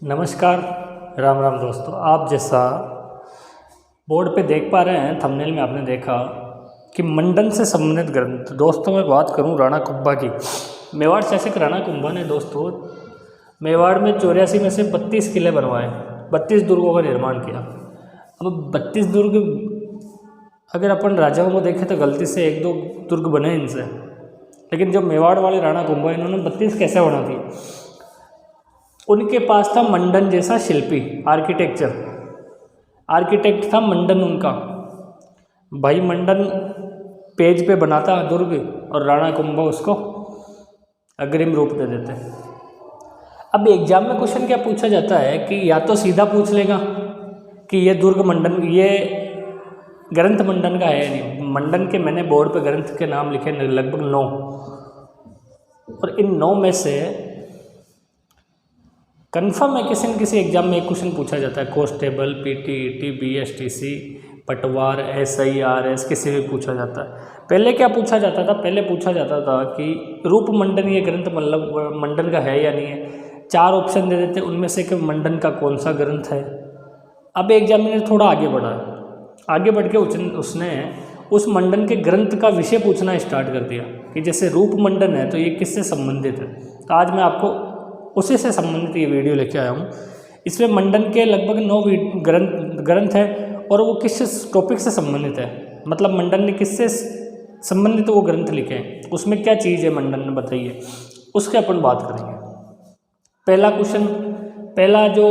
नमस्कार, राम राम दोस्तों। आप जैसा बोर्ड पे देख पा रहे हैं, थंबनेल में आपने देखा कि मंडन से संबंधित ग्रंथ। दोस्तों मैं बात करूं राणा कुंभा की। मेवाड़ शासक राणा कुंभा ने दोस्तों मेवाड़ में 84 में से 32 किले बनवाए, 32 दुर्गों का निर्माण किया। अब 32 दुर्ग अगर अपन राजाओं को देखें तो गलती से एक दो दुर्ग बने इनसे, लेकिन जो मेवाड़ वाले राणा कुंभा इन्होंने 32 कैसे बना दी। उनके पास था मंडन जैसा शिल्पी, आर्किटेक्ट था मंडन उनका। भाई मंडन पेज पे बनाता दुर्ग और राणा कुंभा उसको अग्रिम रूप दे देते। अब एग्जाम में क्वेश्चन क्या पूछा जाता है कि या तो सीधा पूछ लेगा कि ये दुर्ग मंडन, ये ग्रंथ मंडन का है या नहीं। मंडन के मैंने बोर्ड पे ग्रंथ के नाम लिखे लगभग 9, और इन 9 में से कन्फर्म है किसी न किसी एग्जाम में एक क्वेश्चन पूछा जाता है। कांस्टेबल, पीटीईटी, बीएसटीसी, पटवार, SIRS, किसी भी पूछा जाता है। पहले क्या पूछा जाता था? पहले पूछा जाता था कि रूप मंडन ये ग्रंथ मतलब मंडन का है या नहीं है। 4 ऑप्शन दे देते, उनमें से कि मंडन का कौन सा ग्रंथ है। अब एग्जामिनर थोड़ा आगे बढ़ा, आगे बढ़ के उसने उस मंडन के ग्रंथ का विषय पूछना स्टार्ट कर दिया कि जैसे रूप मंडन है तो ये किससे संबंधित है। तो आज मैं आपको उसी से संबंधित ये वीडियो लेके आया हूँ। इसमें मंडन के लगभग 9 ग्रंथ है और वो किस टॉपिक से संबंधित है, मतलब मंडन ने किससे संबंधित वो ग्रंथ लिखे हैं, उसमें क्या चीज़ है मंडन ने बताइए, उसके अपन बात करेंगे। पहला क्वेश्चन, पहला जो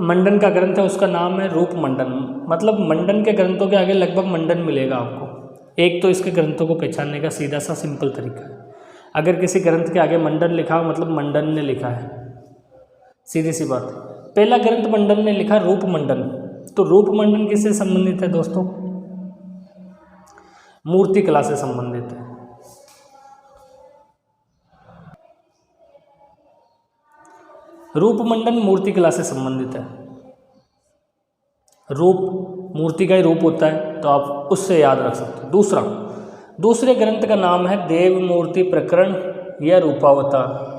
मंडन का ग्रंथ है उसका नाम है रूप मंडन। मतलब मंडन के ग्रंथों के आगे लगभग मंडन मिलेगा आपको। एक तो इसके ग्रंथों को पहचानने का सीधा सा सिंपल तरीका है, अगर किसी ग्रंथ के आगे मंडन लिखा हो मतलब मंडन ने लिखा है, सीधी सी बात। पहला ग्रंथ मंडन ने लिखा रूप मंडन। तो रूप मंडन किससे संबंधित है दोस्तों? मूर्ति कला से संबंधित है। रूप मंडन मूर्ति कला से संबंधित है। रूप मूर्ति का ही रूप होता है, तो आप उससे याद रख सकते हो। दूसरे ग्रंथ का नाम है देव मूर्ति प्रकरण या रूपावतार।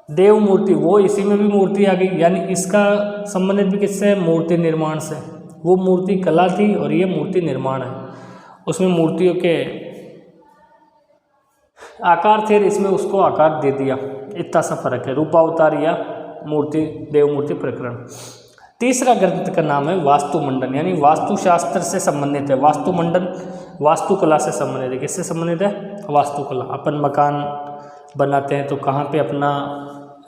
देव मूर्ति, वो इसी में भी मूर्ति आ गई, यानी इसका संबंधित भी किससे है? मूर्ति निर्माण से। वो मूर्ति कला थी और ये मूर्ति निर्माण है। उसमें मूर्तियों के आकार थे, इसमें उसको आकार दे दिया, इतना सा फर्क है। रूपावतार या मूर्ति, देव मूर्ति प्रकरण। तीसरा ग्रंथ का नाम है वास्तु मंडन, यानी वास्तुशास्त्र से संबंधित है। वास्तु मंडन वास्तुकला से संबंधित है। किससे संबंधित है? वास्तुकला। अपन मकान बनाते हैं तो कहाँ पे अपना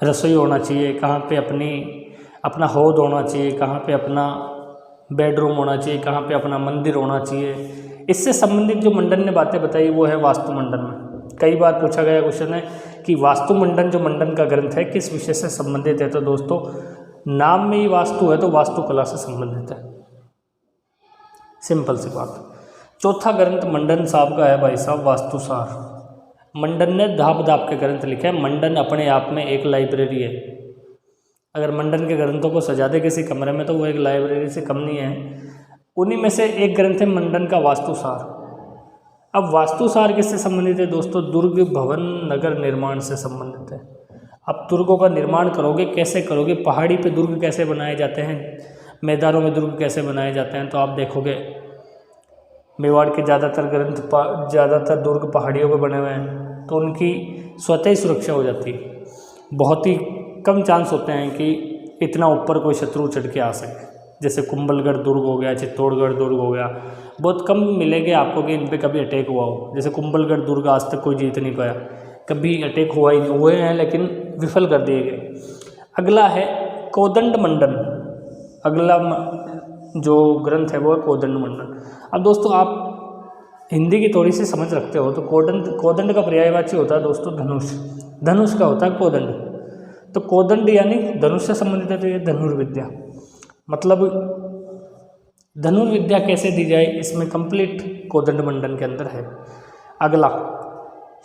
रसोई होना चाहिए, कहाँ पे अपना हौद होना चाहिए, कहाँ पे अपना बेडरूम होना चाहिए, कहाँ पे अपना मंदिर होना चाहिए। इससे संबंधित जो मंडन ने बातें बताई वो है वास्तु मंडन में। कई बार पूछा गया क्वेश्चन है कि वास्तु मंडन जो मंडन का ग्रंथ है किस विषय से संबंधित है। तो दोस्तों नाम में ही वास्तु है तो वास्तुकला से संबंधित है, सिंपल सी बात। चौथा ग्रंथ मंडन साहब का है भाई साहब वास्तुसार। मंडन ने दाब के ग्रंथ लिखे हैं। मंडन अपने आप में एक लाइब्रेरी है। अगर मंडन के ग्रंथों को सजा दे किसी कमरे में तो वो एक लाइब्रेरी से कम नहीं है। उन्हीं में से एक ग्रंथ है मंडन का वास्तुसार। अब वास्तुसार किससे संबंधित है दोस्तों? दुर्ग भवन नगर निर्माण से संबंधित है। अब दुर्गों का निर्माण करोगे, कैसे करोगे? पहाड़ी पे दुर्ग कैसे बनाए जाते हैं, मैदानों में दुर्ग कैसे बनाए जाते हैं, तो आप देखोगे मेवाड़ के ज़्यादातर दुर्ग पहाड़ियों पे बने हुए हैं, तो उनकी स्वतः ही सुरक्षा हो जाती है। बहुत ही कम चांस होते हैं कि इतना ऊपर कोई शत्रु चढ़ के आ सके। जैसे कुंभलगढ़ दुर्ग हो गया, चित्तौड़गढ़ दुर्ग हो गया, बहुत कम मिलेंगे आपको कि इन पर कभी अटैक हुआ हो। जैसे कुंभलगढ़ दुर्ग आज तक कोई जीत नहीं पाया, कभी अटैक हुए हैं लेकिन विफल कर दिए गए। अगला है कोदंड मंडन। अगला जो ग्रंथ है वो है कोदंड मंडन। अब दोस्तों आप हिंदी की थोड़ी सी समझ रखते हो तो कोदंड का पर्यायवाची होता है दोस्तों धनुष। धनुष का होता है कोदंड। तो कोदंड यानी धनुष से संबंधित है, तो ये धनुर्विद्या। मतलब धनुर्विद्या कैसे दी जाए इसमें कंप्लीट कोदंड मंडन के अंदर है। अगला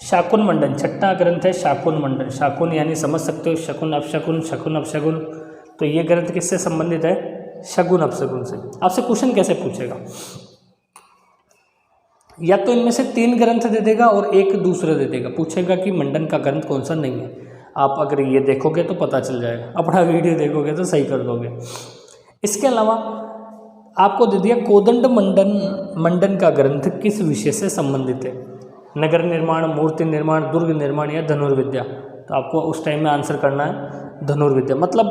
शाकुन मंडन, छठा ग्रंथ है शाकुन मंडन। शाकुन यानी समझ सकते हो शकुन अपशकुन, शकुन अपशकुन। तो ये ग्रंथ किससे संबंधित है? शगुन अपशगुन से। आपसे क्वेश्चन कैसे पूछेगा? या तो इनमें से 3 ग्रंथ दे देगा और एक दूसरे दे देगा। पूछेगा कि मंडन का ग्रंथ कौन सा नहीं है। आप अगर ये देखोगे तो पता चल जाएगा, अपना वीडियो देखोगे तो सही कर दोगे। इसके अलावा आपको दे दिया कोदंड मंडन का ग्रंथ किस विषय से संबंधित है? नगर निर्माण, मूर्ति निर्माण, दुर्ग निर्माण या धनुर्विद्या। तो आपको उस टाइम में आंसर करना है धनुर्विद्या। मतलब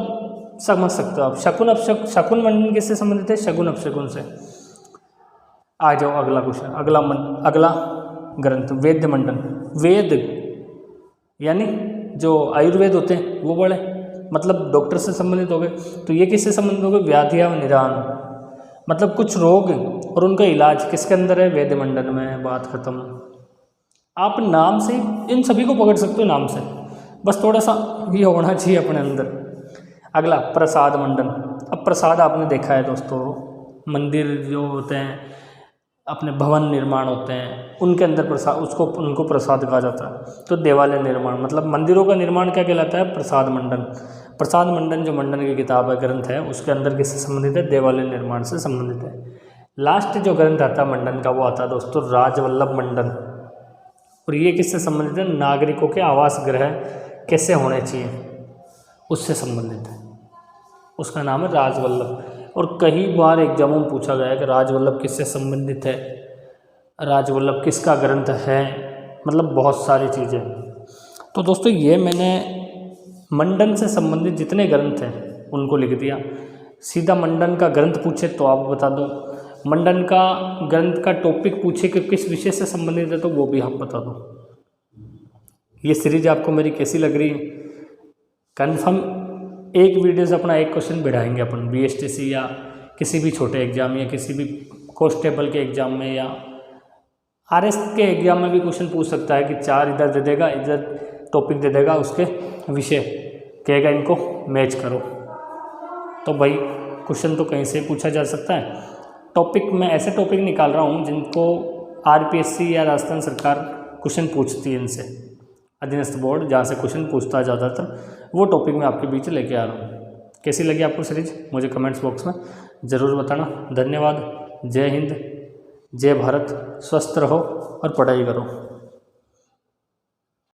समझ सकते हो आप। शकुन मंडन किससे संबंधित है? शगुन अपशकुन से। आ जाओ अगला क्वेश्चन, अगला ग्रंथ वेद मंडन। वेद यानी जो आयुर्वेद होते हैं वो बड़े, मतलब डॉक्टर से संबंधित हो गए। तो ये किससे संबंधित हो गए? व्याधिया निदान, मतलब कुछ रोग और उनका इलाज किसके अंदर है? वेद मंडन में। बात खत्म। आप नाम से इन सभी को पकड़ सकते हो, नाम से, बस थोड़ा सा ये होना चाहिए अपने अंदर। अगला प्रसाद मंडन। अब प्रसाद आपने देखा है दोस्तों, मंदिर जो होते हैं, अपने भवन निर्माण होते हैं, उनके अंदर प्रसाद, उनको प्रसाद कहा जाता है। तो देवालय निर्माण, मतलब मंदिरों का निर्माण क्या कहलाता है? प्रसाद मंडन। प्रसाद मंडन जो मंडन की किताब है, ग्रंथ है, उसके अंदर किससे संबंधित है? देवालय निर्माण से संबंधित है। लास्ट जो ग्रंथ आता है मंडन का, वो आता है दोस्तों राजवल्लभ मंडन। और ये किससे संबंधित है? नागरिकों के आवास गृह कैसे होने चाहिए उससे संबंधित है। उसका नाम है राजवल्लभ। और कई बार एग्जामों में पूछा गया है कि राजवल्लभ किससे संबंधित है, राजवल्लभ किसका ग्रंथ है, मतलब बहुत सारी चीज़ें। तो दोस्तों ये मैंने मंडन से संबंधित जितने ग्रंथ हैं उनको लिख दिया। सीधा मंडन का ग्रंथ पूछे तो आप बता दो, मंडन का ग्रंथ का टॉपिक पूछे कि किस विषय से संबंधित है तो वो भी आप बता दो। ये सीरीज आपको मेरी कैसी लग रही है? कन्फर्म एक वीडियो से अपना एक क्वेश्चन बढ़ाएंगे अपन, बीएसटीसी या किसी भी छोटे एग्जाम या किसी भी कांस्टेबल के एग्जाम में या आरएस के एग्जाम में भी क्वेश्चन पूछ सकता है कि 4 इधर दे देगा, इधर टॉपिक दे देगा, उसके विषय कहेगा इनको मैच करो। तो भाई क्वेश्चन तो कहीं से पूछा जा सकता है। टॉपिक मैं ऐसे टॉपिक निकाल रहा हूँ जिनको आरपीएससी या राजस्थान सरकार क्वेश्चन पूछती है, इनसे अधीनस्थ बोर्ड जहाँ से क्वेश्चन पूछता है ज़्यादातर, वो टॉपिक मैं आपके बीच लेके आ रहा हूँ। कैसी लगी आपको सीरीज मुझे कमेंट्स बॉक्स में ज़रूर बताना। धन्यवाद। जय हिंद, जय भारत। स्वस्थ रहो और पढ़ाई करो।